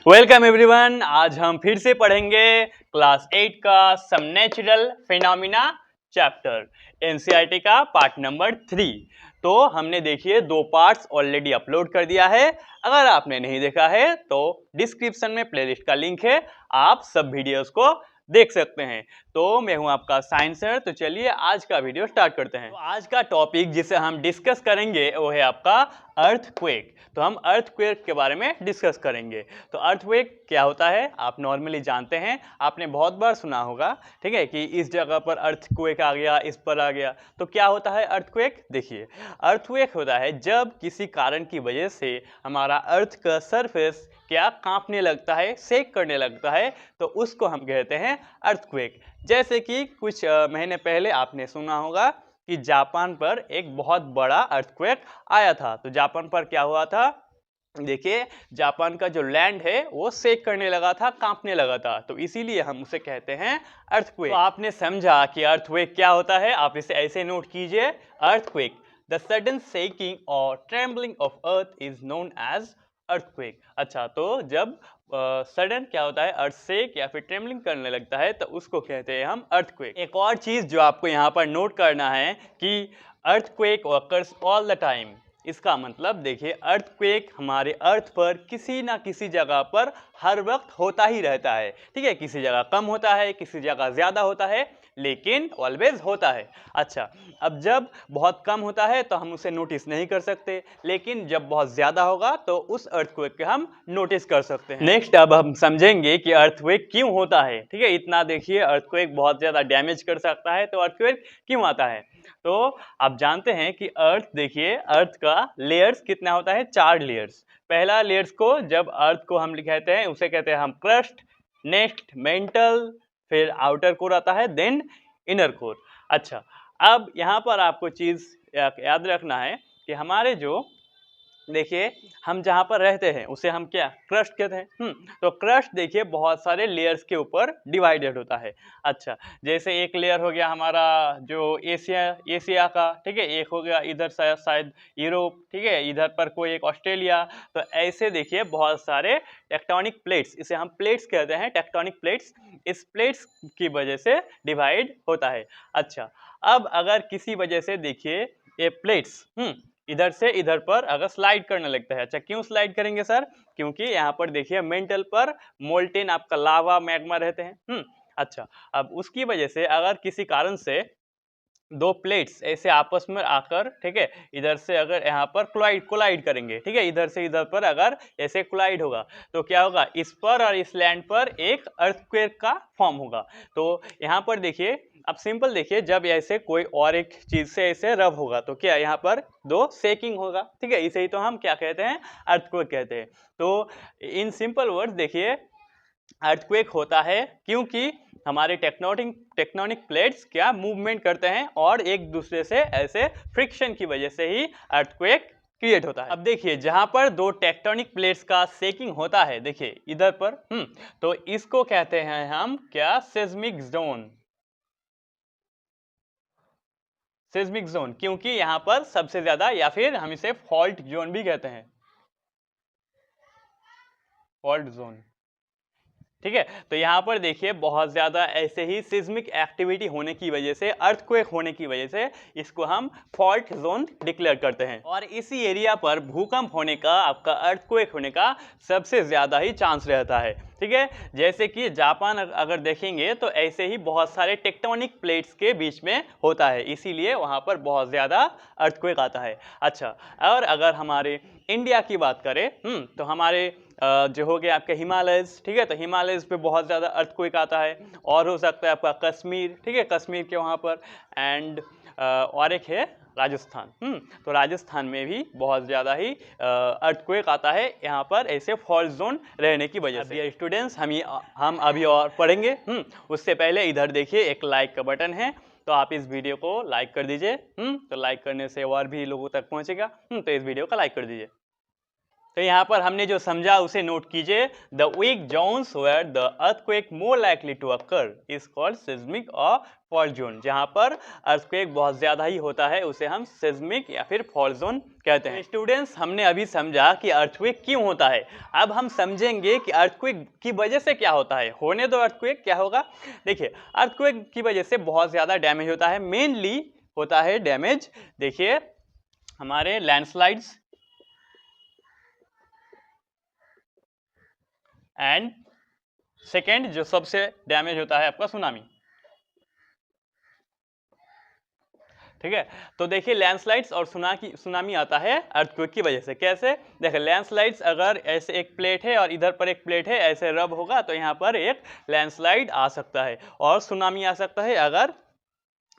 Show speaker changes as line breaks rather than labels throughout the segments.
Welcome everyone. आज हम फिर से पढ़ेंगे क्लास 8 का some natural phenomena chapter NCERT का पार्ट नंबर 3। तो हमने देखिए 2 पार्ट्स ऑलरेडी अपलोड कर दिया है। अगर आपने नहीं देखा है तो डिस्क्रिप्शन में प्लेलिस्ट का लिंक है, आप सब वीडियोस को देख सकते हैं। तो मैं हूं आपका साइंस सर। तो चलिए आज का वीडियो स्टार्ट करते हैं। तो आज का टॉपिक जिसे हम डिस्कस करेंगे वो है आपका अर्थक्वेक। तो हम अर्थक्वेक के बारे में डिस्कस करेंगे। तो अर्थक्वेक क्या होता है आप नॉर्मली जानते हैं, आपने बहुत बार सुना होगा, ठीक है, कि इस जगह पर अर्थक्वेक आ गया, इस पर आ गया। तो क्या होता है अर्थक्वेक? देखिए, अर्थक्वेक होता है जब किसी कारण की वजह से हमारा अर्थ का सरफेस क्या कांपने लगता है, शेक करने लगता है, तो उसको हम कहते हैं अर्थक्वेक। जैसे कि कुछ महीने पहले आपने सुना होगा कि जापान पर एक बहुत बड़ा अर्थक्वेक आया था। तो जापान पर क्या हुआ था? देखिए, जापान का जो लैंड है वो शेक करने लगा था, कांपने लगा था। तो इसीलिए हम उसे कहते हैं अर्थक्वेक। तो आपने समझा कि अर्थक्वेक क्या होता है, आप इसे ऐसे नोट कीजिए। अर्थक्वेक, द सडन शेकिंग और trembling of earth is known as earthquake. अच्छा, तो जब सडन क्या होता है, अर्थ शेक या फिर ट्रेम्बलिंग करने लगता है, तो उसको कहते हैं हम अर्थक्वेक। एक और चीज जो आपको यहाँ पर नोट करना है कि earthquake occurs all the time. इसका मतलब देखिए, अर्थक्वेक हमारे अर्थ पर किसी ना किसी जगह पर हर वक्त होता ही रहता है, ठीक है। किसी जगह कम होता है, किसी जगह ज़्यादा होता है, लेकिन ऑलवेज होता है। अच्छा, अब जब बहुत कम होता है तो हम उसे नोटिस नहीं कर सकते, लेकिन जब बहुत ज़्यादा होगा तो उस अर्थक्वेक को हम नोटिस कर सकते हैं। नेक्स्ट अब हम समझेंगे कि अर्थक्वेक क्यों होता है, ठीक है। इतना देखिए, अर्थक्वेक बहुत ज़्यादा डैमेज कर सकता है, तो अर्थक्वेक क्यों आता है? तो आप जानते हैं कि अर्थ, देखिए, अर्थ का लेयर्स कितना होता है? 4 लेयर्स। पहला लेयर्स को, जब अर्थ को हम कहते हैं, उसे कहते हैं हम क्रस्ट, नेक्स्ट मेंटल, फिर आउटर कोर आता है, देन इनर कोर। अच्छा, अब यहाँ पर आपको चीज़ याद रखना है कि हमारे जो, देखिए, हम जहाँ पर रहते हैं उसे हम क्या क्रस्ट कहते हैं। तो क्रस्ट देखिए बहुत सारे लेयर्स के ऊपर डिवाइडेड होता है। अच्छा, जैसे एक लेयर हो गया हमारा जो एशिया का, ठीक है, एक हो गया इधर शायद यूरोप, ठीक है, इधर पर कोई एक ऑस्ट्रेलिया। तो ऐसे देखिए बहुत सारे टेक्टोनिक प्लेट्स, इसे हम प्लेट्स कहते हैं, टेक्टोनिक प्लेट्स, इस प्लेट्स की वजह से डिवाइड होता है। अच्छा, अब अगर किसी वजह से देखिए ये प्लेट्स इधर से इधर पर अगर स्लाइड करने लगता है। अच्छा, क्यों स्लाइड करेंगे सर? क्योंकि यहाँ पर देखिए मेंटल पर मोल्टेन आपका लावा मैग्मा रहते हैं। अच्छा, अब उसकी वजह से अगर किसी कारण से 2 प्लेट्स ऐसे आपस में आकर, ठीक है, इधर से अगर यहाँ पर कोलाइड करेंगे, ठीक है, इधर से इधर पर अगर ऐसे कोलाइड होगा, तो क्या होगा? इस पर और इस लैंड पर एक अर्थक्वेक का फॉर्म होगा। तो यहाँ पर देखिए, अब सिंपल देखिए, जब ऐसे कोई और एक चीज से ऐसे रब होगा तो क्या यहाँ पर 2 शेकिंग होगा, ठीक है। इसे ही तो हम क्या कहते हैं? अर्थक्वेक कहते हैं। तो इन सिंपल वर्ड्स देखिए, अर्थक्वेक होता है क्योंकि हमारे टेक्टोनिक प्लेट्स क्या मूवमेंट करते हैं और एक दूसरे से ऐसे फ्रिक्शन की वजह से ही अर्थक्वेक क्रिएट होता है। अब देखिए, जहां पर 2 टेक्टोनिक प्लेट्स का शेकिंग होता है, देखिए इधर पर, तो इसको कहते हैं हम क्या? Seismic zone. सेस्मिक जोन, क्योंकि यहां पर सबसे ज्यादा, या फिर हम इसे फॉल्ट जोन भी कहते हैं, फॉल्ट जोन, ठीक है। तो यहाँ पर देखिए बहुत ज़्यादा ऐसे ही सिस्मिक एक्टिविटी होने की वजह से, अर्थक्वेक होने की वजह से इसको हम फॉल्ट जोन डिक्लेयर करते हैं। और इसी एरिया पर भूकंप होने का, आपका अर्थक्वेक होने का सबसे ज़्यादा ही चांस रहता है, ठीक है। जैसे कि जापान अगर देखेंगे तो ऐसे ही बहुत सारे टेक्टोनिक प्लेट्स के बीच में होता है, इसीलिए वहाँ पर बहुत ज़्यादा अर्थक्वेक आता है। अच्छा, और अगर हमारे इंडिया की बात करें, तो हमारे जो हो गया आपके हिमालयस, ठीक है, तो हिमालयस पे बहुत ज़्यादा अर्थक्वेक आता है। और हो सकता है आपका कश्मीर, ठीक है, कश्मीर के वहाँ पर, एंड और एक है राजस्थान। तो राजस्थान में भी बहुत ज़्यादा ही अर्थक्वेक आता है, यहाँ पर ऐसे फॉल्ट जोन रहने की वजह से। स्टूडेंट्स, हम अभी और पढ़ेंगे। उससे पहले इधर देखिए एक लाइक का बटन है, तो आप इस वीडियो को लाइक कर दीजिए। तो लाइक करने से और भी लोगों तक पहुँचेगा, तो इस वीडियो का लाइक कर दीजिए। तो यहाँ पर हमने जो समझा उसे नोट कीजिए। The weak zones where the earthquake more likely to occur is called seismic और फॉल्ट जोन। जहाँ पर अर्थक्वेक बहुत ज़्यादा ही होता है उसे हम सिस्मिक या फिर फॉल्ट जोन कहते हैं। स्टूडेंट्स, हमने अभी समझा कि अर्थक्वेक क्यों होता है। अब हम समझेंगे कि अर्थक्वेक की वजह से क्या होता है। होने दो अर्थक्वेक, क्या होगा। देखिए, अर्थक्वेक की वजह से बहुत ज़्यादा डैमेज होता है। मेनली होता है डैमेज, देखिए, हमारे लैंडस्लाइड्स एंड सेकेंड जो सबसे डैमेज होता है आपका सुनामी। ठीक है, तो देखिए लैंडस्लाइड्स और सुनामी आता है अर्थक्वेक की वजह से। कैसे, देखिए लैंडस्लाइड्स अगर ऐसे एक प्लेट है और इधर पर एक प्लेट है, ऐसे रब होगा तो यहाँ पर एक लैंडस्लाइड आ सकता है। और सुनामी आ सकता है अगर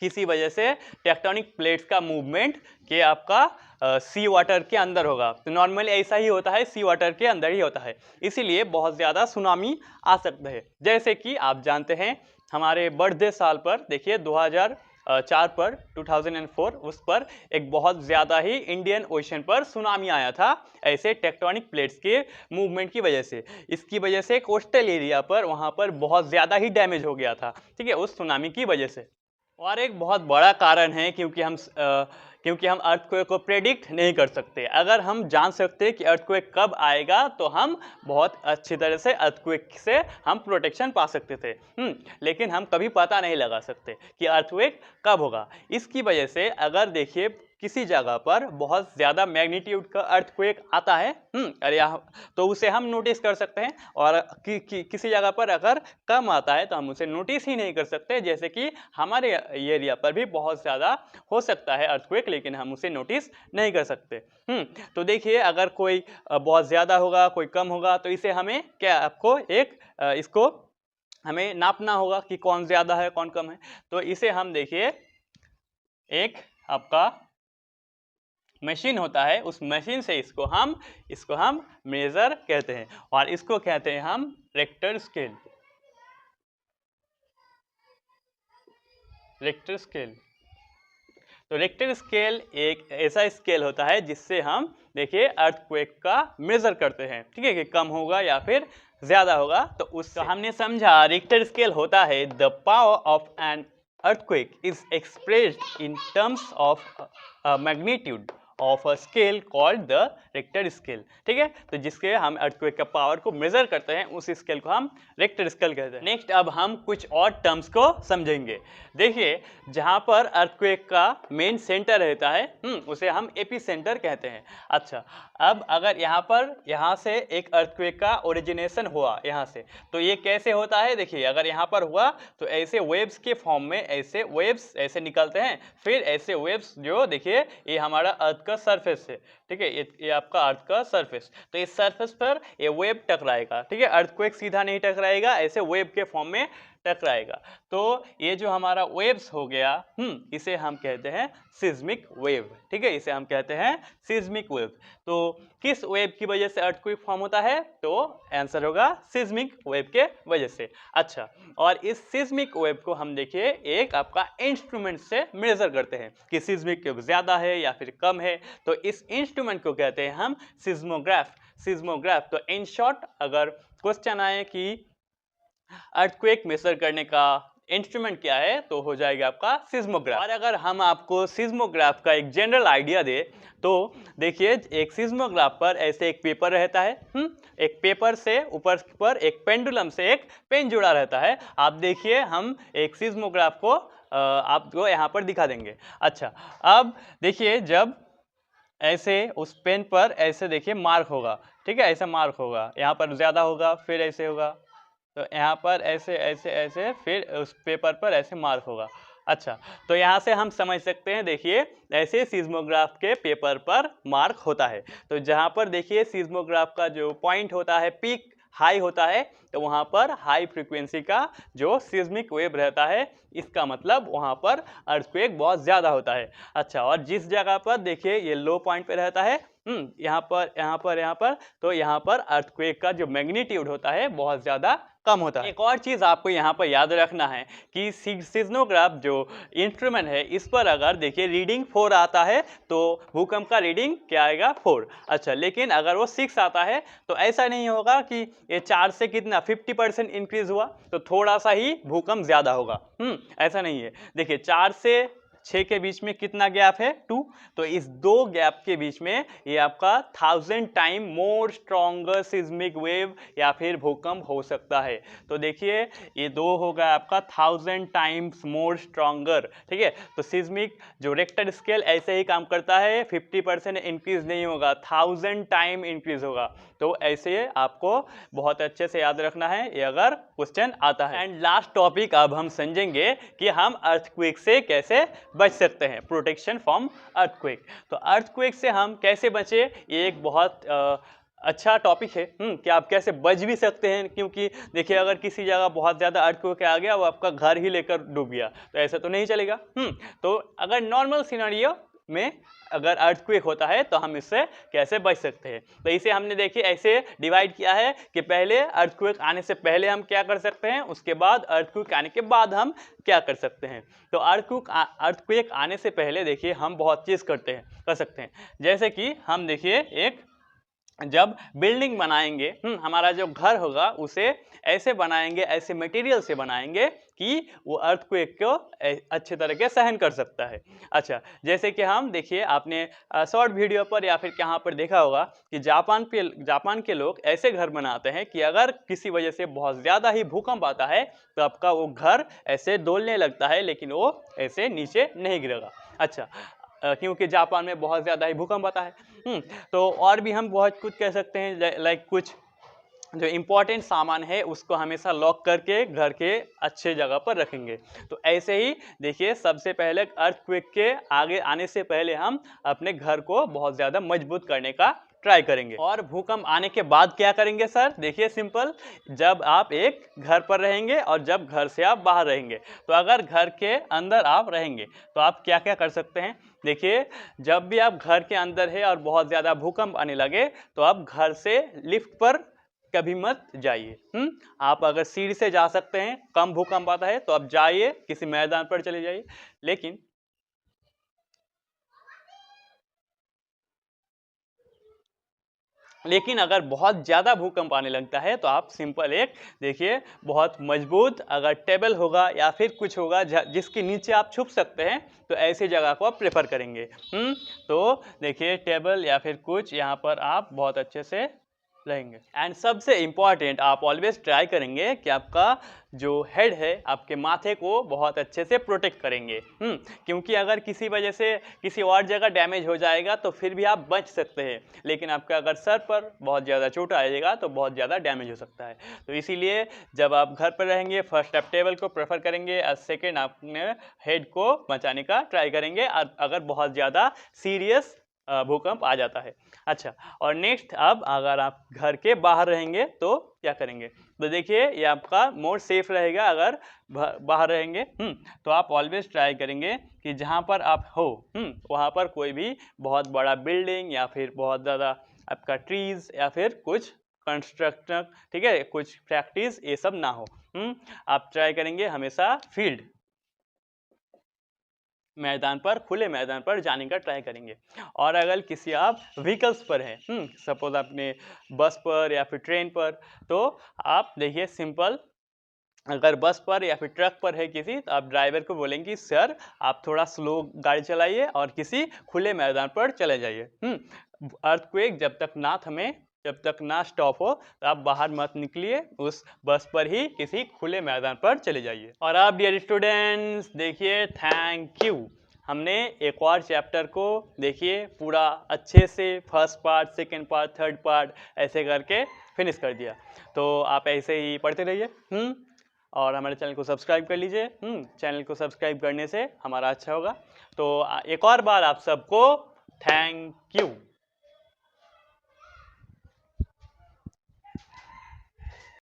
किसी वजह से टेक्टोनिक प्लेट्स का मूवमेंट के आपका सी वाटर के अंदर होगा। तो नॉर्मली ऐसा ही होता है, सी वाटर के अंदर ही होता है, इसीलिए बहुत ज़्यादा सुनामी आ सकता है। जैसे कि आप जानते हैं हमारे बर्थडे साल पर देखिए 2004 पर 2004 उस पर एक बहुत ज़्यादा ही इंडियन ओशन पर सुनामी आया था, ऐसे टेक्टोनिक प्लेट्स के मूवमेंट की वजह से। इसकी वजह से कोस्टल एरिया पर वहाँ पर बहुत ज़्यादा ही डैमेज हो गया था, ठीक है, उस सुनामी की वजह से। और एक बहुत बड़ा कारण है क्योंकि हम अर्थक्वेक को प्रेडिक्ट नहीं कर सकते। अगर हम जान सकते कि अर्थक्वेक कब आएगा तो हम बहुत अच्छी तरह से अर्थक्वेक से हम प्रोटेक्शन पा सकते थे। लेकिन हम कभी पता नहीं लगा सकते कि अर्थक्वेक कब होगा। इसकी वजह से अगर देखिए किसी जगह पर बहुत ज़्यादा मैग्नीट्यूड का अर्थक्वेक आता है, अरे तो उसे हम नोटिस कर सकते हैं। और किसी जगह पर अगर कम आता है तो हम उसे नोटिस ही नहीं कर सकते। जैसे कि हमारे एरिया पर भी बहुत ज़्यादा हो सकता है अर्थक्वेक, लेकिन हम उसे नोटिस नहीं कर सकते। तो देखिए अगर कोई बहुत ज़्यादा होगा, कोई कम होगा, तो इसे हमें क्या आपको इसको हमें नापना होगा कि कौन ज़्यादा है कौन कम है। तो इसे हम देखिए एक आपका मशीन होता है, उस मशीन से इसको हम मेजर कहते हैं और इसको कहते हैं हम रिक्टर स्केल। रिक्टर स्केल, तो रिक्टर स्केल एक ऐसा स्केल होता है जिससे हम देखिए अर्थक्वेक का मेजर करते हैं, ठीक है, कि कम होगा या फिर ज्यादा होगा। तो उसका हमने समझा रिक्टर स्केल होता है the power of an earthquake is expressed in terms of magnitude of a scale called the Richter scale। ठीक है, तो जिसके हम earthquake का पावर को मेजर करते हैं उस स्केल को हम रिक्टर स्केल कहते हैं। नेक्स्ट अब हम कुछ और टर्म्स को समझेंगे। देखिए जहाँ पर earthquake का मेन सेंटर रहता है उसे हम एपी सेंटर कहते हैं। अच्छा, अब अगर यहाँ से एक earthquake का ओरिजिनेशन हुआ यहाँ से, तो ये कैसे होता है। देखिए अगर यहाँ पर हुआ तो ऐसे वेव्स के फॉर्म में ऐसे वेव्स ऐसे निकलते हैं, फिर ऐसे वेव्स जो देखिए ये हमारा अर्थ का सरफेस है, ठीक है, ये आपका अर्थ का सरफेस, तो इस सरफेस पर ये वेव टकराएगा, ठीक है, अर्थक्वेक सीधा नहीं टकराएगा, ऐसे वेव के फॉर्म में टकराएगा। तो ये जो हमारा वेव्स हो गया इसे हम कहते हैं सिस्मिक वेव, ठीक है, इसे हम कहते हैं सिस्मिक वेव। तो किस वेव की वजह से अर्थक्वेक फॉर्म होता है, तो आंसर होगा सिस्मिक वेव के वजह से। अच्छा, और इस सिस्मिक वेव को हम देखिए एक आपका इंस्ट्रूमेंट से मेजर करते हैं कि सिस्मिक वेव ज्यादा है या फिर कम है, तो इस इंस्ट्रूमेंट को कहते हैं हम सिस्मोग्राफ। तो इन शॉर्ट अगर क्वेश्चन आए कि अर्थक्वेक मेजर करने का इंस्ट्रूमेंट क्या है, तो हो जाएगा आपका सिस्मोग्राफ। और अगर हम आपको सिस्मोग्राफ का एक जनरल आइडिया दे तो देखिए एक सिस्मोग्राफ पर ऐसे एक पेपर रहता है, एक पेपर से ऊपर पर एक पेंडुलम से एक पेन जुड़ा रहता है। आप देखिए हम एक सिस्मोग्राफ को आपको यहाँ पर दिखा देंगे। अच्छा, अब देखिए जब ऐसे उस पेन पर ऐसे देखिए मार्क होगा, ठीक है, ऐसा मार्क होगा, यहाँ पर ज्यादा होगा, फिर ऐसे होगा, तो यहाँ पर ऐसे ऐसे ऐसे, फिर उस पेपर पर ऐसे मार्क होगा। अच्छा, तो यहाँ से हम समझ सकते हैं, देखिए ऐसे सिस्मोग्राफ के पेपर पर मार्क होता है। तो जहाँ पर देखिए सिस्मोग्राफ का जो पॉइंट होता है, पीक हाई होता है, तो वहाँ पर हाई फ्रीक्वेंसी का जो सिस्मिक वेव रहता है, इसका मतलब वहाँ पर अर्थक्वेक बहुत ज़्यादा होता है। अच्छा, और जिस जगह पर देखिए ये लो पॉइंट पे रहता है यहाँ पर, तो यहाँ पर अर्थक्वेक का जो मैग्नीट्यूड होता है बहुत ज़्यादा कम होता है। एक और चीज़ आपको यहाँ पर याद रखना है कि सिस्मोग्राफ जो इंस्ट्रूमेंट है इस पर अगर देखिए रीडिंग 4 आता है तो भूकंप का रीडिंग क्या आएगा 4। अच्छा, लेकिन अगर वो 6 आता है तो ऐसा नहीं होगा कि ये 4 से कितना 50% इंक्रीज हुआ तो थोड़ा सा ही भूकंप ज़्यादा होगा। ऐसा नहीं है। देखिए 4 से 6 के बीच में कितना गैप है 2, तो इस दो गैप के बीच में ये आपका 1000 time more stronger seismic wave या फिर भूकंप हो सकता है। तो देखिए ये 2 होगा आपका 1000 टाइम्स मोर स्ट्रॉन्गर, ठीक है। तो सिस्मिक जो रेक्टर स्केल ऐसे ही काम करता है, 50% इंक्रीज नहीं होगा, 1000 टाइम इंक्रीज होगा। तो ऐसे आपको बहुत अच्छे से याद रखना है ये अगर क्वेश्चन आता है। एंड लास्ट टॉपिक अब हम समझेंगे कि हम अर्थक्वेक से कैसे बच सकते हैं, प्रोटेक्शन फ्रॉम अर्थक्वेक। तो अर्थक्वेक से हम कैसे बचे, ये एक बहुत अच्छा टॉपिक है कि आप कैसे बच भी सकते हैं, क्योंकि देखिए अगर किसी जगह बहुत ज़्यादा अर्थक्वेक आ गया वो आपका घर ही लेकर डूब गया तो ऐसा तो नहीं चलेगा। तो अगर नॉर्मल सिनेरियो में अगर अर्थक्वेक होता है तो हम इससे कैसे बच सकते हैं, तो इसे हमने देखिए ऐसे डिवाइड किया है कि पहले अर्थक्वेक आने से पहले हम क्या कर सकते हैं, उसके बाद अर्थक्वेक आने के बाद हम क्या कर सकते हैं। तो अर्थक्वेक आने से पहले देखिए हम बहुत चीज़ कर सकते हैं। जैसे कि हम देखिए एक जब बिल्डिंग बनाएंगे, हमारा जो घर होगा उसे ऐसे बनाएंगे, ऐसे मटेरियल से बनाएंगे कि वो अर्थक्वेक को अच्छे तरह के सहन कर सकता है। अच्छा, जैसे कि हम देखिए आपने शॉर्ट वीडियो पर या फिर कहाँ पर देखा होगा कि जापान के लोग ऐसे घर बनाते हैं कि अगर किसी वजह से बहुत ज़्यादा ही भूकंप आता है तो आपका वो घर ऐसे डोलने लगता है लेकिन वो ऐसे नीचे नहीं गिरेगा। अच्छा, क्योंकि जापान में बहुत ज़्यादा ही भूकंप आता है। तो और भी हम बहुत कुछ कह सकते हैं, लाइक कुछ जो इम्पोर्टेंट सामान है उसको हमेशा लॉक करके घर के अच्छे जगह पर रखेंगे। तो ऐसे ही देखिए सबसे पहले अर्थक्वेक के आगे आने से पहले हम अपने घर को बहुत ज़्यादा मजबूत करने का ट्राई करेंगे। और भूकंप आने के बाद क्या करेंगे सर, देखिए सिंपल, जब आप एक घर पर रहेंगे और जब घर से आप बाहर रहेंगे, तो अगर घर के अंदर आप रहेंगे तो आप क्या क्या कर सकते हैं। देखिए जब भी आप घर के अंदर है और बहुत ज़्यादा भूकंप आने लगे तो आप घर से लिफ्ट पर कभी मत जाइए। आप अगर सीढ़ी से जा सकते हैं, कम भूकंप आता है तो आप जाइए, किसी मैदान पर चले जाइए। लेकिन अगर बहुत ज़्यादा भूकंप आने लगता है तो आप सिंपल एक देखिए बहुत मजबूत अगर टेबल होगा या फिर कुछ होगा जिसके नीचे आप छुप सकते हैं, तो ऐसी जगह को आप प्रेफर करेंगे। तो देखिए टेबल या फिर कुछ यहाँ पर आप बहुत अच्छे से रहेंगे। एंड सबसे इम्पॉर्टेंट, आप ऑलवेज ट्राई करेंगे कि आपका जो हेड है आपके माथे को बहुत अच्छे से प्रोटेक्ट करेंगे। क्योंकि अगर किसी वजह से किसी और जगह डैमेज हो जाएगा तो फिर भी आप बच सकते हैं, लेकिन आपका अगर सर पर बहुत ज़्यादा चोट आएगा तो बहुत ज़्यादा डैमेज हो सकता है। तो इसीलिए जब आप घर पर रहेंगे फर्स्ट आप टेबल को प्रेफर करेंगे और सेकेंड अपने हेड को बचाने का ट्राई करेंगे अगर बहुत ज़्यादा सीरियस भूकंप आ जाता है। अच्छा, और नेक्स्ट अब अगर आप घर के बाहर रहेंगे तो क्या करेंगे, तो देखिए ये आपका मोर सेफ रहेगा अगर बाहर रहेंगे। तो आप ऑलवेज ट्राई करेंगे कि जहाँ पर आप हो वहाँ पर कोई भी बहुत बड़ा बिल्डिंग या फिर बहुत ज़्यादा आपका ट्रीज या फिर कुछ कंस्ट्रक्शन, ठीक है, कुछ प्रैक्टिस ये सब ना हो। आप ट्राई करेंगे हमेशा फील्ड मैदान पर, खुले मैदान पर जाने का ट्राई करेंगे। और अगर किसी आप व्हीकल्स पर हैं, सपोज आपने बस पर या फिर ट्रेन पर, तो आप देखिए सिंपल, अगर बस पर या फिर ट्रक पर है किसी, तो आप ड्राइवर को बोलेंगे कि सर आप थोड़ा स्लो गाड़ी चलाइए और किसी खुले मैदान पर चले जाइए। अर्थक्वेक जब तक ना थमे, जब तक ना स्टॉप हो, तो आप बाहर मत निकलिए, उस बस पर ही किसी खुले मैदान पर चले जाइए। और आप डियर स्टूडेंट्स देखिए, थैंक यू, हमने एक और चैप्टर को देखिए पूरा अच्छे से first part, second part, third part ऐसे करके फिनिश कर दिया। तो आप ऐसे ही पढ़ते रहिए और हमारे चैनल को सब्सक्राइब कर लीजिए। चैनल को सब्सक्राइब करने से हमारा अच्छा होगा। तो एक और बार आप सबको थैंक यू।